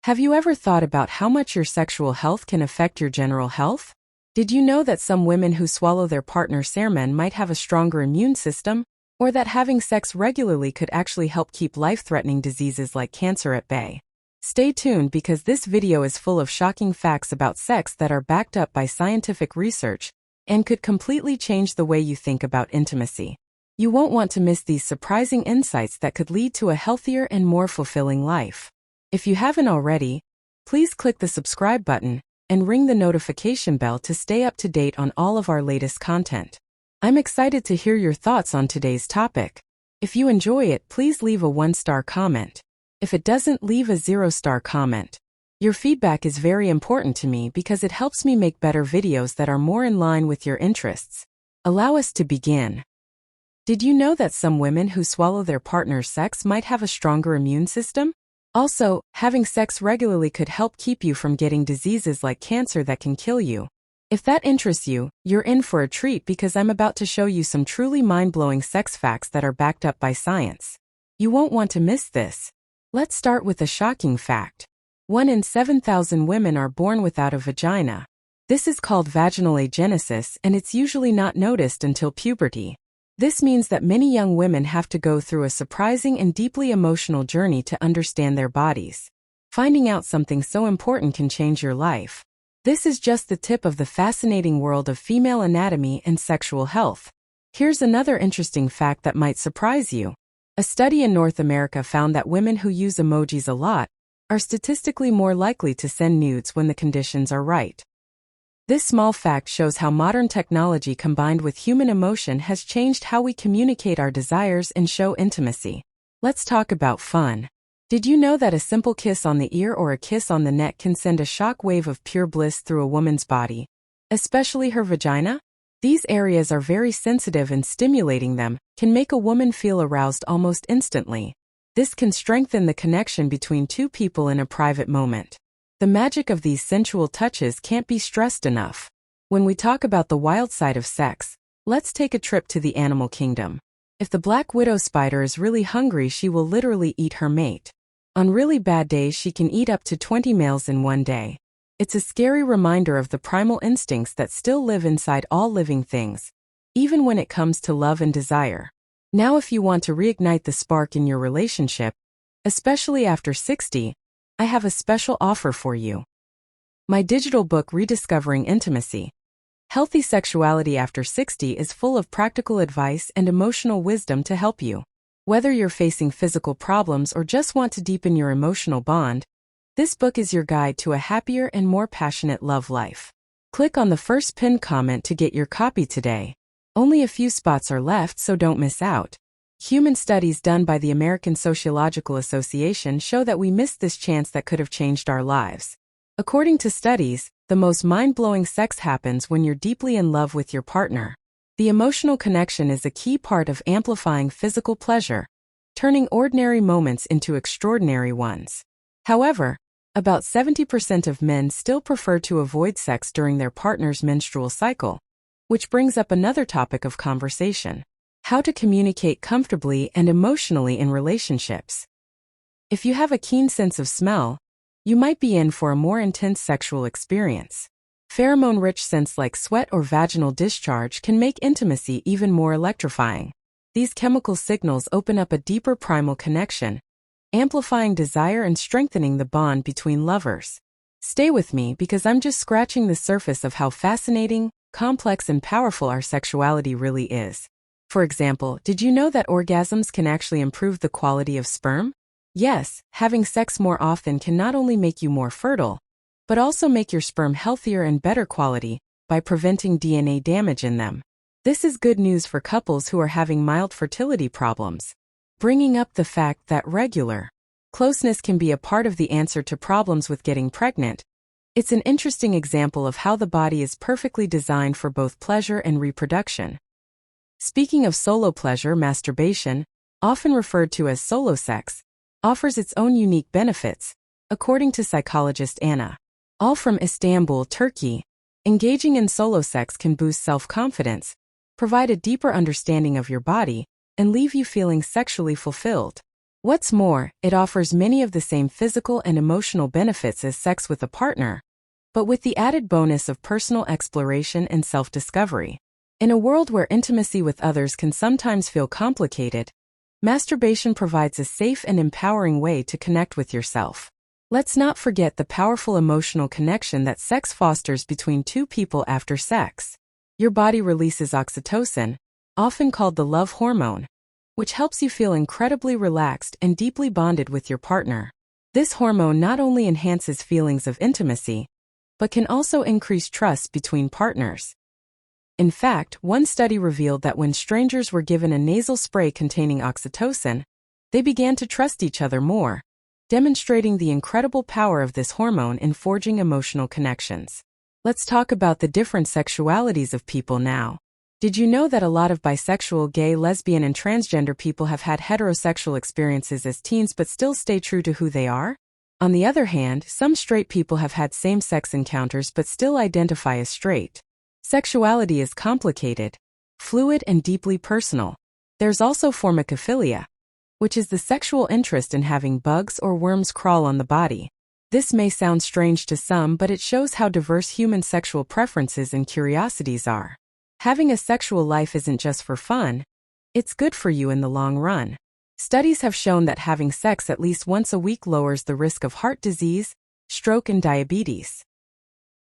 Have you ever thought about how much your sexual health can affect your general health? Did you know that some women who swallow their partner's semen might have a stronger immune system? Or that having sex regularly could actually help keep life-threatening diseases like cancer at bay? Stay tuned because this video is full of shocking facts about sex that are backed up by scientific research and could completely change the way you think about intimacy. You won't want to miss these surprising insights that could lead to a healthier and more fulfilling life. If you haven't already, please click the subscribe button and ring the notification bell to stay up to date on all of our latest content. I'm excited to hear your thoughts on today's topic. If you enjoy it, please leave a 1-star comment. If it doesn't, leave a 0-star comment. Your feedback is very important to me because it helps me make better videos that are more in line with your interests. Allow us to begin. Did you know that some women who swallow their partner's sex might have a stronger immune system? Also, having sex regularly could help keep you from getting diseases like cancer that can kill you. If that interests you, you're in for a treat because I'm about to show you some truly mind-blowing sex facts that are backed up by science. You won't want to miss this. Let's start with a shocking fact. 1 in 7,000 women are born without a vagina. This is called vaginal agenesis, and it's usually not noticed until puberty. This means that many young women have to go through a surprising and deeply emotional journey to understand their bodies. Finding out something so important can change your life. This is just the tip of the fascinating world of female anatomy and sexual health. Here's another interesting fact that might surprise you. A study in North America found that women who use emojis a lot are statistically more likely to send nudes when the conditions are right. This small fact shows how modern technology combined with human emotion has changed how we communicate our desires and show intimacy. Let's talk about fun. Did you know that a simple kiss on the ear or a kiss on the neck can send a shock wave of pure bliss through a woman's body, especially her vagina? These areas are very sensitive, and stimulating them can make a woman feel aroused almost instantly. This can strengthen the connection between two people in a private moment. The magic of these sensual touches can't be stressed enough. When we talk about the wild side of sex, let's take a trip to the animal kingdom. If the black widow spider is really hungry, she will literally eat her mate. On really bad days, she can eat up to 20 males in one day. It's a scary reminder of the primal instincts that still live inside all living things, even when it comes to love and desire. Now, if you want to reignite the spark in your relationship, especially after 60, I have a special offer for you. My digital book, Rediscovering Intimacy: Healthy Sexuality After 60, is full of practical advice and emotional wisdom to help you. Whether you're facing physical problems or just want to deepen your emotional bond, this book is your guide to a happier and more passionate love life. Click on the first pinned comment to get your copy today. Only a few spots are left, so don't miss out. Human studies done by the American Sociological Association show that we missed this chance that could have changed our lives. According to studies, the most mind-blowing sex happens when you're deeply in love with your partner. The emotional connection is a key part of amplifying physical pleasure, turning ordinary moments into extraordinary ones. However, about 70% of men still prefer to avoid sex during their partner's menstrual cycle, which brings up another topic of conversation: how to communicate comfortably and emotionally in relationships. If you have a keen sense of smell, you might be in for a more intense sexual experience. Pheromone-rich scents like sweat or vaginal discharge can make intimacy even more electrifying. These chemical signals open up a deeper primal connection, amplifying desire and strengthening the bond between lovers. Stay with me because I'm just scratching the surface of how fascinating, complex, and powerful our sexuality really is. For example, did you know that orgasms can actually improve the quality of sperm? Yes, having sex more often can not only make you more fertile, but also make your sperm healthier and better quality by preventing DNA damage in them. This is good news for couples who are having mild fertility problems, bringing up the fact that regular closeness can be a part of the answer to problems with getting pregnant. It's an interesting example of how the body is perfectly designed for both pleasure and reproduction. Speaking of solo pleasure, masturbation, often referred to as solo sex, offers its own unique benefits, according to psychologist Anna, all from Istanbul, Turkey. Engaging in solo sex can boost self-confidence, provide a deeper understanding of your body, and leave you feeling sexually fulfilled. What's more, it offers many of the same physical and emotional benefits as sex with a partner, but with the added bonus of personal exploration and self-discovery. In a world where intimacy with others can sometimes feel complicated, masturbation provides a safe and empowering way to connect with yourself. Let's not forget the powerful emotional connection that sex fosters between two people after sex. Your body releases oxytocin, often called the love hormone, which helps you feel incredibly relaxed and deeply bonded with your partner. This hormone not only enhances feelings of intimacy, but can also increase trust between partners. In fact, one study revealed that when strangers were given a nasal spray containing oxytocin, they began to trust each other more, demonstrating the incredible power of this hormone in forging emotional connections. Let's talk about the different sexualities of people now. Did you know that a lot of bisexual, gay, lesbian, and transgender people have had heterosexual experiences as teens but still stay true to who they are? On the other hand, some straight people have had same-sex encounters but still identify as straight. Sexuality is complicated, fluid, and deeply personal. There's also formicophilia, which is the sexual interest in having bugs or worms crawl on the body. This may sound strange to some, but it shows how diverse human sexual preferences and curiosities are. Having a sexual life isn't just for fun, it's good for you in the long run. Studies have shown that having sex at least once a week lowers the risk of heart disease, stroke, and diabetes.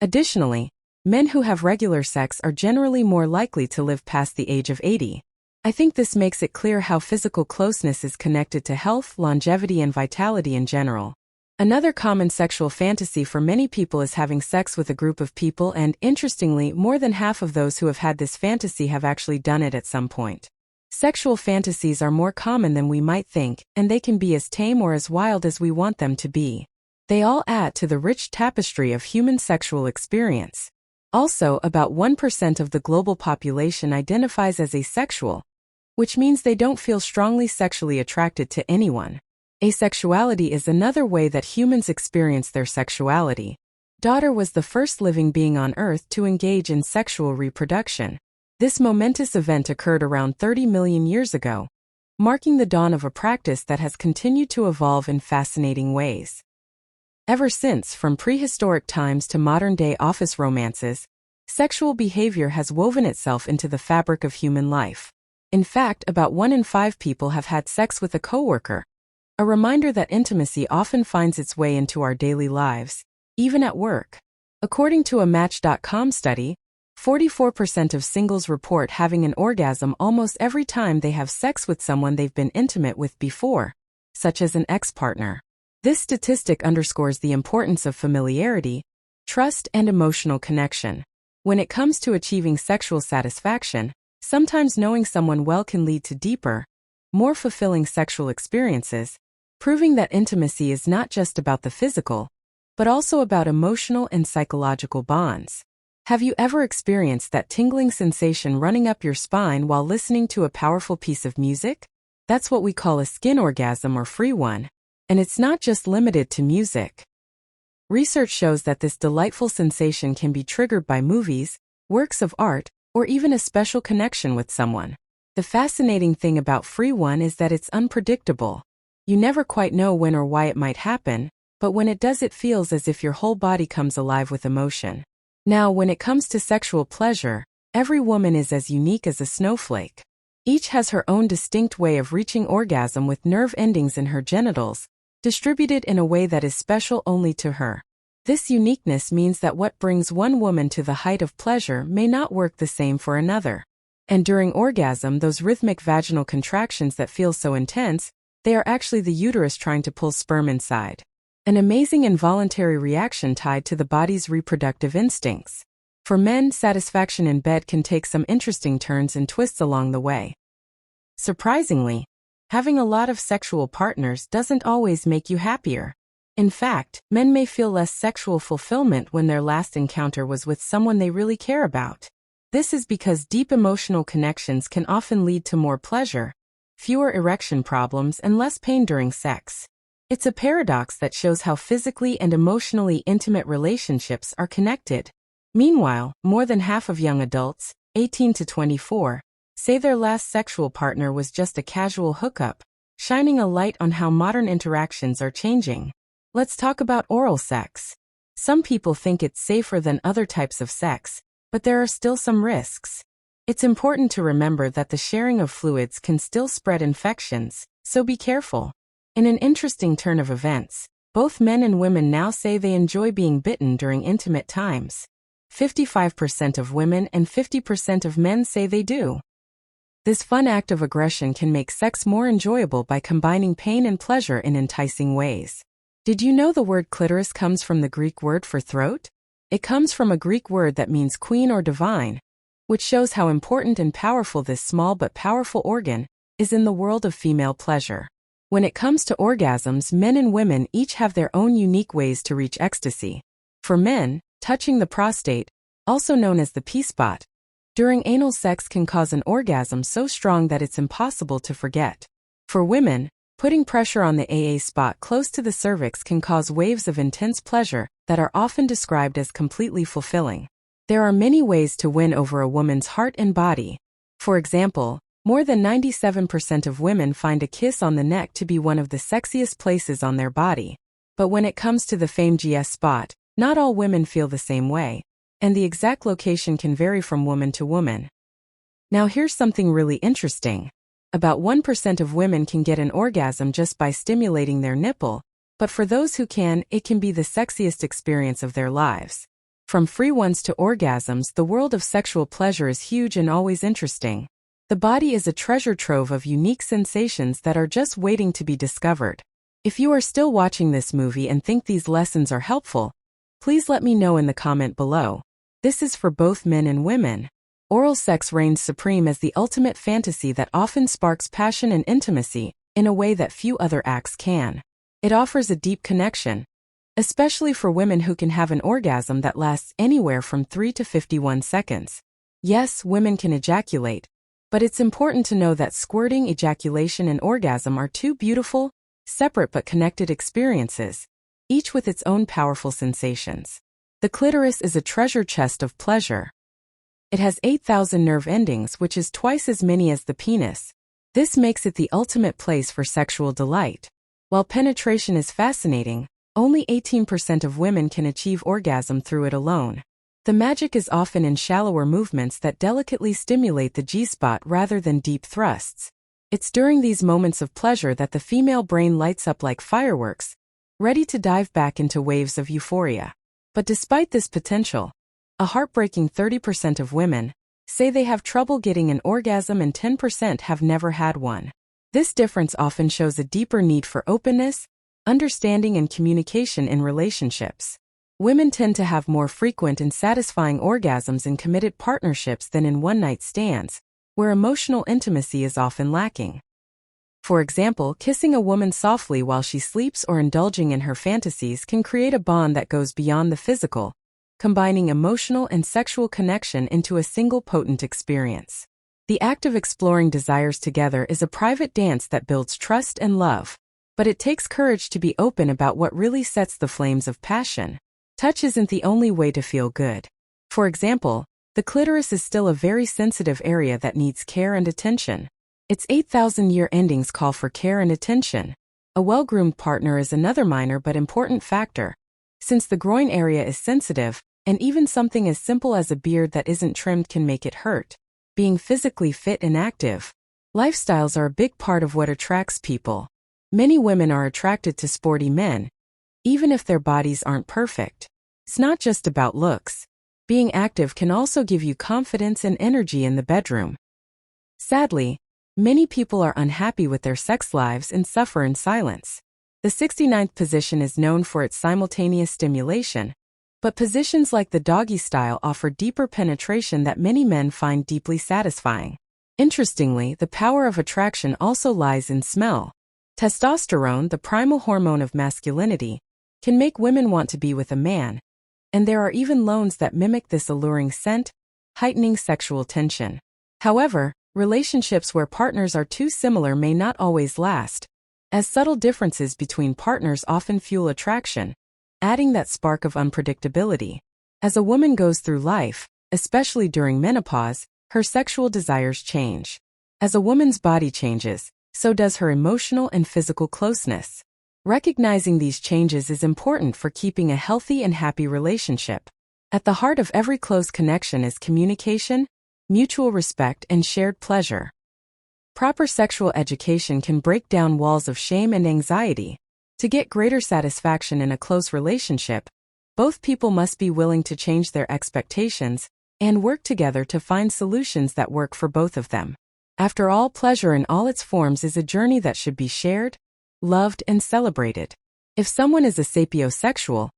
Additionally, men who have regular sex are generally more likely to live past the age of 80. I think this makes it clear how physical closeness is connected to health, longevity, and vitality in general. Another common sexual fantasy for many people is having sex with a group of people, and interestingly, more than half of those who have had this fantasy have actually done it at some point. Sexual fantasies are more common than we might think, and they can be as tame or as wild as we want them to be. They all add to the rich tapestry of human sexual experience. Also, about 1% of the global population identifies as asexual, which means they don't feel strongly sexually attracted to anyone. Asexuality is another way that humans experience their sexuality. Daughter was the first living being on Earth to engage in sexual reproduction. This momentous event occurred around 30 million years ago, marking the dawn of a practice that has continued to evolve in fascinating ways. Ever since, from prehistoric times to modern-day office romances, sexual behavior has woven itself into the fabric of human life. In fact, about 1 in 5 people have had sex with a coworker. A reminder that intimacy often finds its way into our daily lives, even at work. According to a Match.com study, 44% of singles report having an orgasm almost every time they have sex with someone they've been intimate with before, such as an ex-partner. This statistic underscores the importance of familiarity, trust, and emotional connection. When it comes to achieving sexual satisfaction, sometimes knowing someone well can lead to deeper, more fulfilling sexual experiences, proving that intimacy is not just about the physical, but also about emotional and psychological bonds. Have you ever experienced that tingling sensation running up your spine while listening to a powerful piece of music? That's what we call a skin orgasm or free one. And it's not just limited to music. Research shows that this delightful sensation can be triggered by movies, works of art, or even a special connection with someone. The fascinating thing about free one is that it's unpredictable. You never quite know when or why it might happen, but when it does, it feels as if your whole body comes alive with emotion. Now, when it comes to sexual pleasure, every woman is as unique as a snowflake. Each has her own distinct way of reaching orgasm with nerve endings in her genitals, distributed in a way that is special only to her. This uniqueness means that what brings one woman to the height of pleasure may not work the same for another. And during orgasm, those rhythmic vaginal contractions that feel so intense, they are actually the uterus trying to pull sperm inside. An amazing involuntary reaction tied to the body's reproductive instincts. For men, satisfaction in bed can take some interesting turns and twists along the way. Surprisingly, having a lot of sexual partners doesn't always make you happier. In fact, men may feel less sexual fulfillment when their last encounter was with someone they really care about. This is because deep emotional connections can often lead to more pleasure, fewer erection problems, and less pain during sex. It's a paradox that shows how physically and emotionally intimate relationships are connected. Meanwhile, more than half of young adults, 18 to 24, say their last sexual partner was just a casual hookup, shining a light on how modern interactions are changing. Let's talk about oral sex. Some people think it's safer than other types of sex, but there are still some risks. It's important to remember that the sharing of fluids can still spread infections, so be careful. In an interesting turn of events, both men and women now say they enjoy being bitten during intimate times. 55% of women and 50% of men say they do. This fun act of aggression can make sex more enjoyable by combining pain and pleasure in enticing ways. Did you know the word clitoris comes from the Greek word for throat? It comes from a Greek word that means queen or divine, which shows how important and powerful this small but powerful organ is in the world of female pleasure. When it comes to orgasms, men and women each have their own unique ways to reach ecstasy. For men, touching the prostate, also known as the P-spot, during anal sex can cause an orgasm so strong that it's impossible to forget. For women, putting pressure on the AA spot close to the cervix can cause waves of intense pleasure that are often described as completely fulfilling. There are many ways to win over a woman's heart and body. For example, more than 97% of women find a kiss on the neck to be one of the sexiest places on their body. But when it comes to the famed GS spot, not all women feel the same way, and the exact location can vary from woman to woman. Now here's something really interesting. About 1% of women can get an orgasm just by stimulating their nipple, but for those who can, it can be the sexiest experience of their lives. From free ones to orgasms, the world of sexual pleasure is huge and always interesting. The body is a treasure trove of unique sensations that are just waiting to be discovered. If you are still watching this movie and think these lessons are helpful, please let me know in the comment below. This is for both men and women. Oral sex reigns supreme as the ultimate fantasy that often sparks passion and intimacy in a way that few other acts can. It offers a deep connection, especially for women who can have an orgasm that lasts anywhere from 3 to 51 seconds. Yes, women can ejaculate, but it's important to know that squirting, ejaculation, and orgasm are two beautiful, separate but connected experiences, each with its own powerful sensations. The clitoris is a treasure chest of pleasure. It has 8,000 nerve endings, which is twice as many as the penis. This makes it the ultimate place for sexual delight. While penetration is fascinating, only 18% of women can achieve orgasm through it alone. The magic is often in shallower movements that delicately stimulate the G-spot rather than deep thrusts. It's during these moments of pleasure that the female brain lights up like fireworks, ready to dive back into waves of euphoria. But despite this potential, a heartbreaking 30% of women say they have trouble getting an orgasm and 10% have never had one. This difference often shows a deeper need for openness, understanding, and communication in relationships. Women tend to have more frequent and satisfying orgasms in committed partnerships than in one-night stands, where emotional intimacy is often lacking. For example, kissing a woman softly while she sleeps or indulging in her fantasies can create a bond that goes beyond the physical, combining emotional and sexual connection into a single potent experience. The act of exploring desires together is a private dance that builds trust and love, but it takes courage to be open about what really sets the flames of passion. Touch isn't the only way to feel good. For example, the clitoris is still a very sensitive area that needs care and attention. Its 8,000-year endings call for care and attention. A well-groomed partner is another minor but important factor, since the groin area is sensitive, and even something as simple as a beard that isn't trimmed can make it hurt. Being physically fit and active. Lifestyles are a big part of what attracts people. Many women are attracted to sporty men, even if their bodies aren't perfect. It's not just about looks. Being active can also give you confidence and energy in the bedroom. Sadly, many people are unhappy with their sex lives and suffer in silence. The 69th position is known for its simultaneous stimulation, but positions like the doggy style offer deeper penetration that many men find deeply satisfying. Interestingly, the power of attraction also lies in smell. Testosterone, the primal hormone of masculinity, can make women want to be with a man, and there are even loans that mimic this alluring scent, heightening sexual tension. However, relationships where partners are too similar may not always last, as subtle differences between partners often fuel attraction, adding that spark of unpredictability. As a woman goes through life, especially during menopause, her sexual desires change. As a woman's body changes, So does her emotional and physical closeness. Recognizing these changes is important for keeping a healthy and happy relationship. At the heart of every close connection is communication, mutual respect, and shared pleasure. Proper sexual education can break down walls of shame and anxiety. To get greater satisfaction in a close relationship, both people must be willing to change their expectations and work together to find solutions that work for both of them. After all, pleasure in all its forms is a journey that should be shared, loved, and celebrated. If someone is a sapiosexual,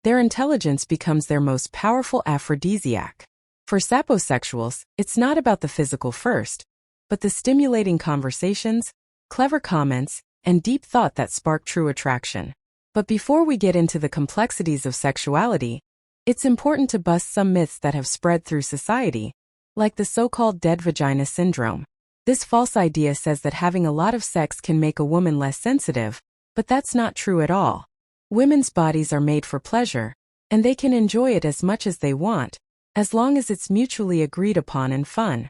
their intelligence becomes their most powerful aphrodisiac. For saposexuals, it's not about the physical first, but the stimulating conversations, clever comments, and deep thought that spark true attraction. But before we get into the complexities of sexuality, it's important to bust some myths that have spread through society, like the so-called dead vagina syndrome. This false idea says that having a lot of sex can make a woman less sensitive, but that's not true at all. Women's bodies are made for pleasure, and they can enjoy it as much as they want, as long as it's mutually agreed upon and fun.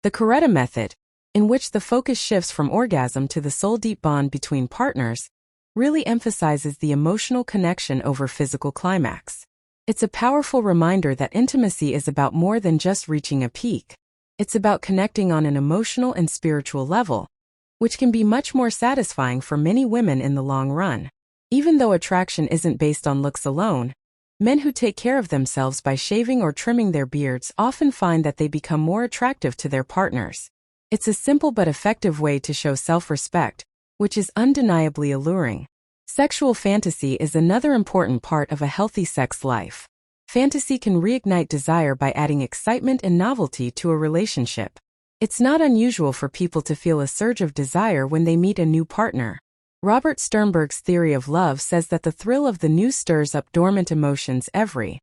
The Coretta method, in which the focus shifts from orgasm to the soul-deep bond between partners, really emphasizes the emotional connection over physical climax. It's a powerful reminder that intimacy is about more than just reaching a peak. It's about connecting on an emotional and spiritual level, which can be much more satisfying for many women in the long run. Even though attraction isn't based on looks alone, men who take care of themselves by shaving or trimming their beards often find that they become more attractive to their partners. It's a simple but effective way to show self-respect, which is undeniably alluring. Sexual fantasy is another important part of a healthy sex life. Fantasy can reignite desire by adding excitement and novelty to a relationship. It's not unusual for people to feel a surge of desire when they meet a new partner. Robert Sternberg's theory of love says that the thrill of the new stirs up dormant emotions every.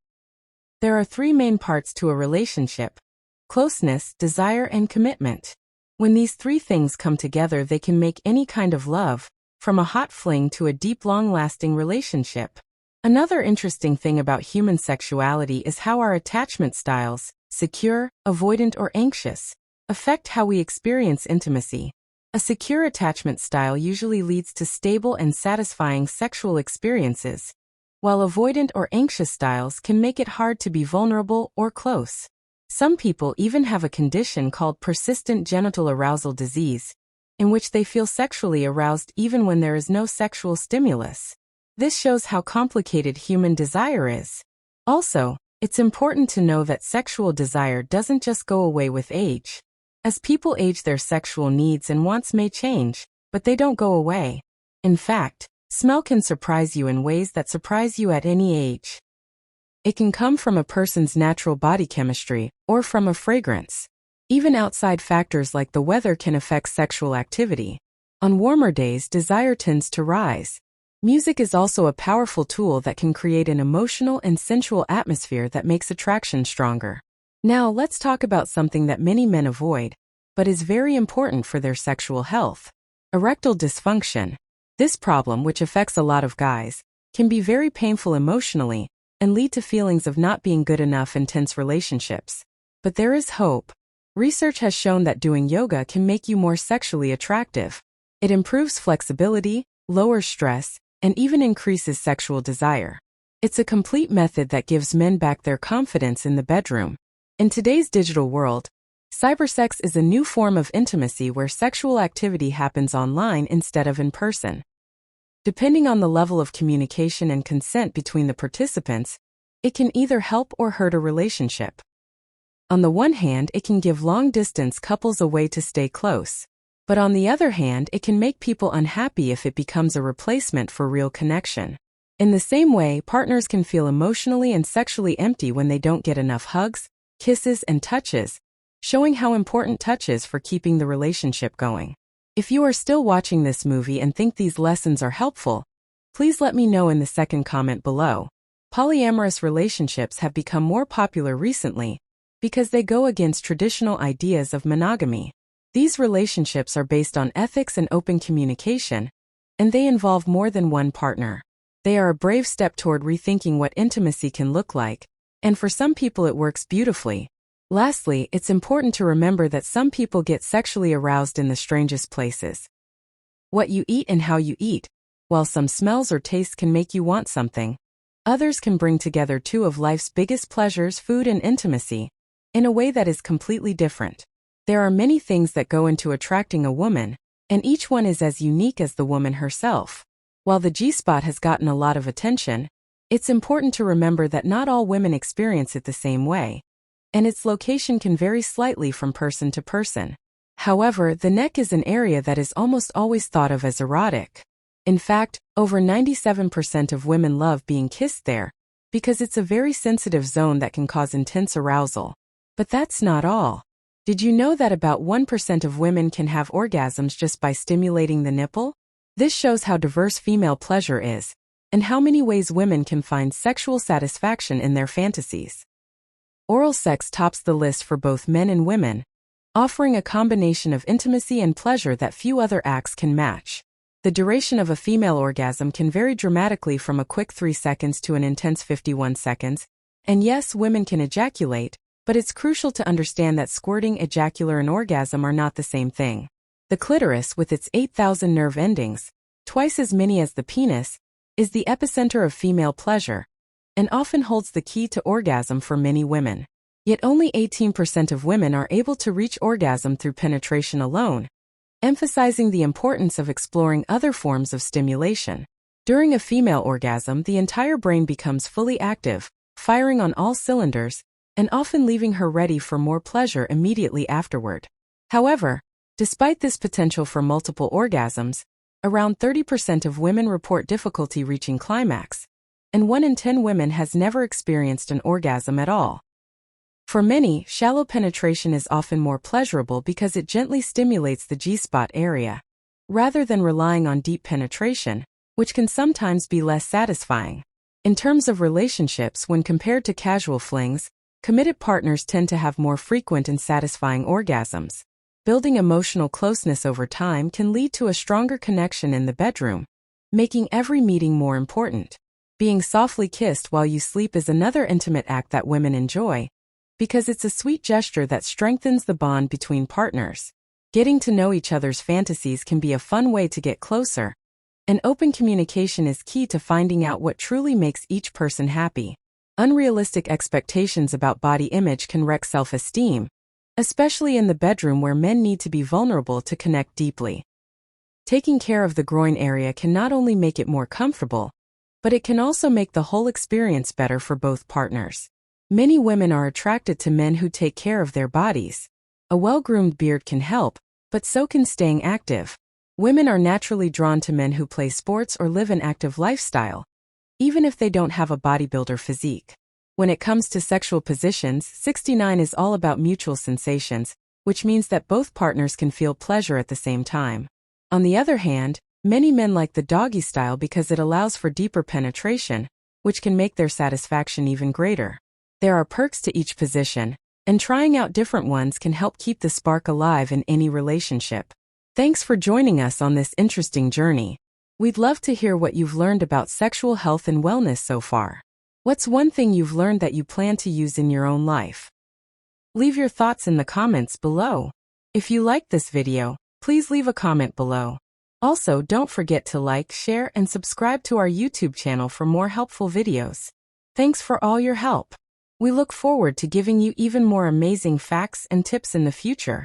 There are three main parts to a relationship: closeness, desire, and commitment. When these three things come together, they can make any kind of love, from a hot fling to a deep, long-lasting relationship. Another interesting thing about human sexuality is how our attachment styles, secure, avoidant, or anxious, affect how we experience intimacy. A secure attachment style usually leads to stable and satisfying sexual experiences, while avoidant or anxious styles can make it hard to be vulnerable or close. Some people even have a condition called persistent genital arousal disease, in which they feel sexually aroused even when there is no sexual stimulus. This shows how complicated human desire is. Also, it's important to know that sexual desire doesn't just go away with age. As people age, their sexual needs and wants may change, but they don't go away. In fact, smell can surprise you in ways that surprise you at any age. It can come from a person's natural body chemistry, or from a fragrance. Even outside factors like the weather can affect sexual activity. On warmer days, desire tends to rise. Music is also a powerful tool that can create an emotional and sensual atmosphere that makes attraction stronger. Now let's talk about something that many men avoid, but is very important for their sexual health: erectile dysfunction. This problem, which affects a lot of guys, can be very painful emotionally and lead to feelings of not being good enough in tense relationships. But there is hope. Research has shown that doing yoga can make you more sexually attractive. It improves flexibility, lowers stress, and even increases sexual desire. It's a complete method that gives men back their confidence in the bedroom. In today's digital world, cybersex is a new form of intimacy where sexual activity happens online instead of in person. Depending on the level of communication and consent between the participants, it can either help or hurt a relationship. On the one hand, it can give long-distance couples a way to stay close. But on the other hand, it can make people unhappy if it becomes a replacement for real connection. In the same way, partners can feel emotionally and sexually empty when they don't get enough hugs, kisses, and touches, showing how important touch is for keeping the relationship going. If you are still watching this movie and think these lessons are helpful, please let me know in the second comment below. Polyamorous relationships have become more popular recently because they go against traditional ideas of monogamy. These relationships are based on ethics and open communication, and they involve more than one partner. They are a brave step toward rethinking what intimacy can look like, and for some people it works beautifully. Lastly, it's important to remember that some people get sexually aroused in the strangest places. What you eat and how you eat. While some smells or tastes can make you want something, others can bring together two of life's biggest pleasures, food and intimacy, in a way that is completely different. There are many things that go into attracting a woman, and each one is as unique as the woman herself. While the G-spot has gotten a lot of attention, it's important to remember that not all women experience it the same way, and its location can vary slightly from person to person. However, the neck is an area that is almost always thought of as erotic. In fact, over 97% of women love being kissed there, because it's a very sensitive zone that can cause intense arousal. But that's not all. Did you know that about 1% of women can have orgasms just by stimulating the nipple? This shows how diverse female pleasure is, and how many ways women can find sexual satisfaction in their fantasies. Oral sex tops the list for both men and women, offering a combination of intimacy and pleasure that few other acts can match. The duration of a female orgasm can vary dramatically from a quick 3 seconds to an intense 51 seconds, and yes, women can ejaculate, but it's crucial to understand that squirting, ejacular, and orgasm are not the same thing. The clitoris, with its 8,000 nerve endings, twice as many as the penis, is the epicenter of female pleasure, and often holds the key to orgasm for many women. Yet only 18% of women are able to reach orgasm through penetration alone, emphasizing the importance of exploring other forms of stimulation. During a female orgasm, the entire brain becomes fully active, firing on all cylinders, and often leaving her ready for more pleasure immediately afterward. However, despite this potential for multiple orgasms, around 30% of women report difficulty reaching climax, and 1 in 10 women has never experienced an orgasm at all. For many, shallow penetration is often more pleasurable because it gently stimulates the G-spot area, rather than relying on deep penetration, which can sometimes be less satisfying. In terms of relationships, when compared to casual flings, committed partners tend to have more frequent and satisfying orgasms. Building emotional closeness over time can lead to a stronger connection in the bedroom, making every meeting more important. Being softly kissed while you sleep is another intimate act that women enjoy, because it's a sweet gesture that strengthens the bond between partners. Getting to know each other's fantasies can be a fun way to get closer, and open communication is key to finding out what truly makes each person happy. Unrealistic expectations about body image can wreck self-esteem, especially in the bedroom where men need to be vulnerable to connect deeply. Taking care of the groin area can not only make it more comfortable, but it can also make the whole experience better for both partners. Many women are attracted to men who take care of their bodies. A well-groomed beard can help, but so can staying active. Women are naturally drawn to men who play sports or live an active lifestyle, even if they don't have a bodybuilder physique. When it comes to sexual positions, 69 is all about mutual sensations, which means that both partners can feel pleasure at the same time. On the other hand, many men like the doggy style because it allows for deeper penetration, which can make their satisfaction even greater. There are perks to each position, and trying out different ones can help keep the spark alive in any relationship. Thanks for joining us on this interesting journey. We'd love to hear what you've learned about sexual health and wellness so far. What's one thing you've learned that you plan to use in your own life? Leave your thoughts in the comments below. If you liked this video, please leave a comment below. Also, don't forget to like, share, and subscribe to our YouTube channel for more helpful videos. Thanks for all your help. We look forward to giving you even more amazing facts and tips in the future.